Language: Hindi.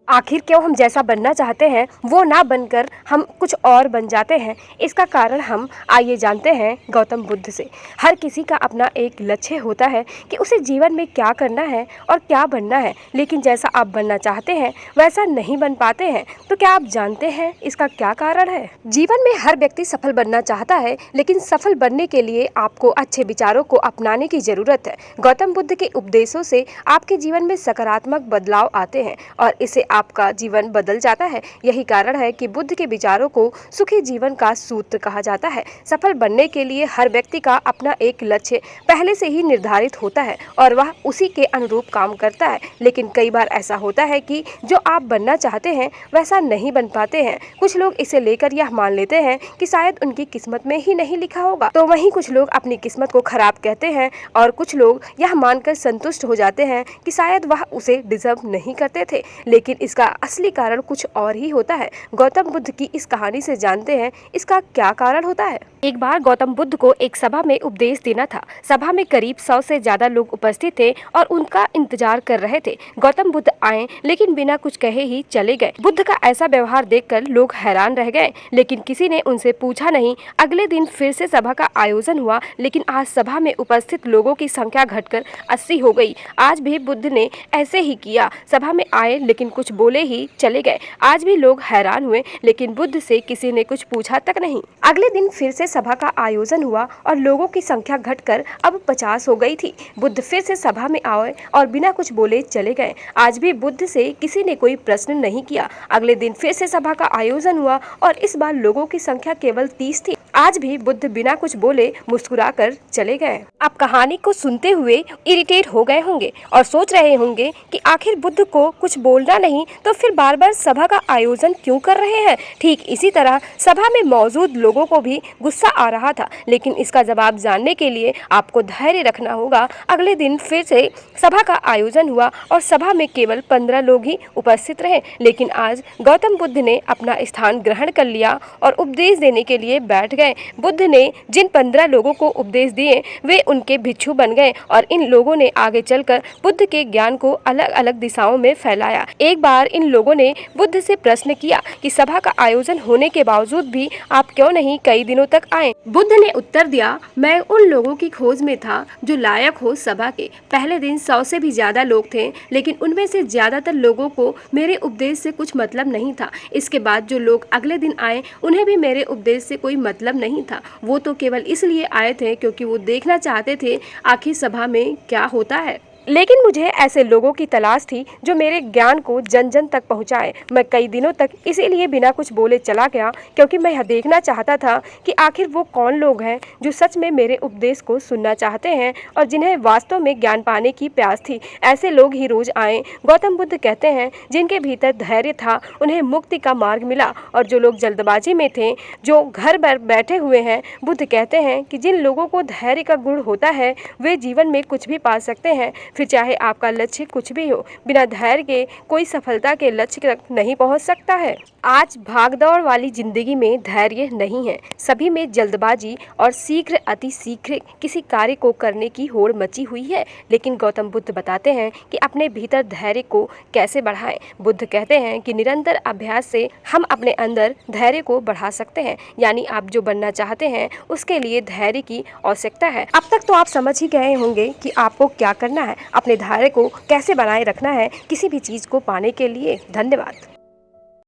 आखिर क्यों हम जैसा बनना चाहते हैं वो ना बनकर हम कुछ और बन जाते हैं, इसका कारण हम आइए जानते हैं गौतम बुद्ध से। हर किसी का अपना एक लक्ष्य होता है कि उसे जीवन में क्या करना है और क्या बनना है, लेकिन जैसा आप बनना चाहते हैं वैसा नहीं बन पाते हैं। तो क्या आप जानते हैं इसका क्या कारण है? जीवन में हर व्यक्ति सफल बनना चाहता है, लेकिन सफल बनने के लिए आपको अच्छे विचारों को अपनाने की जरूरत है। गौतम बुद्ध के उपदेशों से आपके जीवन में सकारात्मक बदलाव आते हैं और इससे आपका जीवन बदल जाता है। यही कारण है कि बुद्ध के विचारों को सुखी जीवन का सूत्र कहा जाता है। सफल बनने के लिए हर व्यक्ति का अपना एक लक्ष्य पहले से ही निर्धारित होता है और वह उसी के अनुरूप काम करता है, लेकिन कई बार ऐसा होता है कि जो आप बनना चाहते हैं वैसा नहीं बन पाते हैं। कुछ लोग इसे लेकर यह मान लेते हैं कि शायद उनकी किस्मत में ही नहीं लिखा होगा, तो वहीं कुछ लोग अपनी किस्मत को खराब कहते हैं और कुछ लोग यह मानकर संतुष्ट हो जाते हैं कि शायद वह उसे डिजर्व नहीं करते थे, लेकिन इसका असली कारण कुछ और ही होता है। गौतम बुद्ध की इस कहानी से जानते हैं इसका क्या कारण होता है। एक बार गौतम बुद्ध को एक सभा में उपदेश देना था। सभा में करीब 100 से ज्यादा लोग उपस्थित थे और उनका इंतजार कर रहे थे। गौतम बुद्ध आए लेकिन बिना कुछ कहे ही चले गए। बुद्ध का ऐसा व्यवहार देखकर लोग हैरान रह गए, लेकिन किसी ने उनसे पूछा नहीं। अगले दिन फिर से सभा का आयोजन हुआ, लेकिन आज सभा में उपस्थित लोगों की संख्या घटकर 80 हो गई। आज भी बुद्ध ने ऐसे ही किया। सभा में आए लेकिन कुछ बोले ही चले गए। आज भी लोग हैरान हुए, लेकिन बुद्ध से किसी ने कुछ पूछा तक नहीं। अगले दिन फिर से सभा का आयोजन हुआ और लोगों की संख्या घटकर अब 50 हो गई थी। बुद्ध फिर से सभा में आए और बिना कुछ बोले चले गए। आज भी बुद्ध से किसी ने कोई प्रश्न नहीं किया। अगले दिन फिर से सभा का आयोजन हुआ और इस बार लोगों की संख्या केवल 30 थी। आज भी बुद्ध बिना कुछ बोले मुस्कुराकर चले गए। आप कहानी को सुनते हुए इरिटेट हो गए होंगे और सोच रहे होंगे कि आखिर बुद्ध को कुछ बोलना नहीं तो फिर बार बार सभा का आयोजन क्यों कर रहे हैं। ठीक इसी तरह सभा में मौजूद लोगों को भी गुस्सा आ रहा था, लेकिन इसका जवाब जानने के लिए आपको धैर्य रखना होगा। अगले दिन फिर से सभा का आयोजन हुआ और सभा में केवल 15 लोग ही उपस्थित रहे, लेकिन आज गौतम बुद्ध ने अपना स्थान ग्रहण कर लिया और उपदेश देने के लिए बैठ गए। बुद्ध ने जिन 15 लोगों को उपदेश दिए वे उनके भिक्षु बन गए और इन लोगों ने आगे चलकर बुद्ध के ज्ञान को अलग अलग दिशाओं में फैलाया। एक बार इन लोगों ने बुद्ध से प्रश्न किया कि सभा का आयोजन होने के बावजूद भी आप क्यों नहीं कई दिनों तक आए। बुद्ध ने उत्तर दिया, मैं उन लोगों की खोज में था जो लायक हो सभा के। पहले दिन 100 से भी ज्यादा लोग थे, लेकिन उनमें से ज्यादातर लोगों को मेरे उपदेश से कुछ मतलब नहीं था। इसके बाद जो लोग अगले दिन आए उन्हें भी मेरे उपदेश से कोई मतलब नहीं था। वो तो केवल इसलिए आए थे क्योंकि वो देखना चाहते थे आखिर सभा में क्या होता है। लेकिन मुझे ऐसे लोगों की तलाश थी जो मेरे ज्ञान को जन जन तक पहुंचाए। मैं कई दिनों तक इसीलिए बिना कुछ बोले चला गया, क्योंकि मैं यह देखना चाहता था कि आखिर वो कौन लोग हैं जो सच में मेरे उपदेश को सुनना चाहते हैं और जिन्हें वास्तव में ज्ञान पाने की प्यास थी। ऐसे लोग ही रोज आए। गौतम बुद्ध कहते हैं, जिनके भीतर धैर्य था उन्हें मुक्ति का मार्ग मिला, और जो लोग जल्दबाजी में थे, जो घर पर बैठे हुए हैं, बुद्ध कहते हैं कि जिन लोगों को धैर्य का गुण होता है वे जीवन में कुछ भी पा सकते हैं। फिर चाहे आपका लक्ष्य कुछ भी हो, बिना धैर्य के कोई सफलता के लक्ष्य तक नहीं पहुंच सकता है। आज भागदौड़ वाली जिंदगी में धैर्य नहीं है। सभी में जल्दबाजी और शीघ्र अति शीघ्र किसी कार्य को करने की होड़ मची हुई है, लेकिन गौतम बुद्ध बताते हैं कि अपने भीतर धैर्य को कैसे बढ़ाएं। बुद्ध कहते हैं कि निरंतर अभ्यास से हम अपने अंदर धैर्य को बढ़ा सकते हैं। यानी आप जो बनना चाहते हैं उसके लिए धैर्य की आवश्यकता है। अब तक तो आप समझ ही गए होंगे कि आपको क्या करना है, अपने धैर्य को कैसे बनाए रखना है किसी भी चीज को पाने के लिए। धन्यवाद।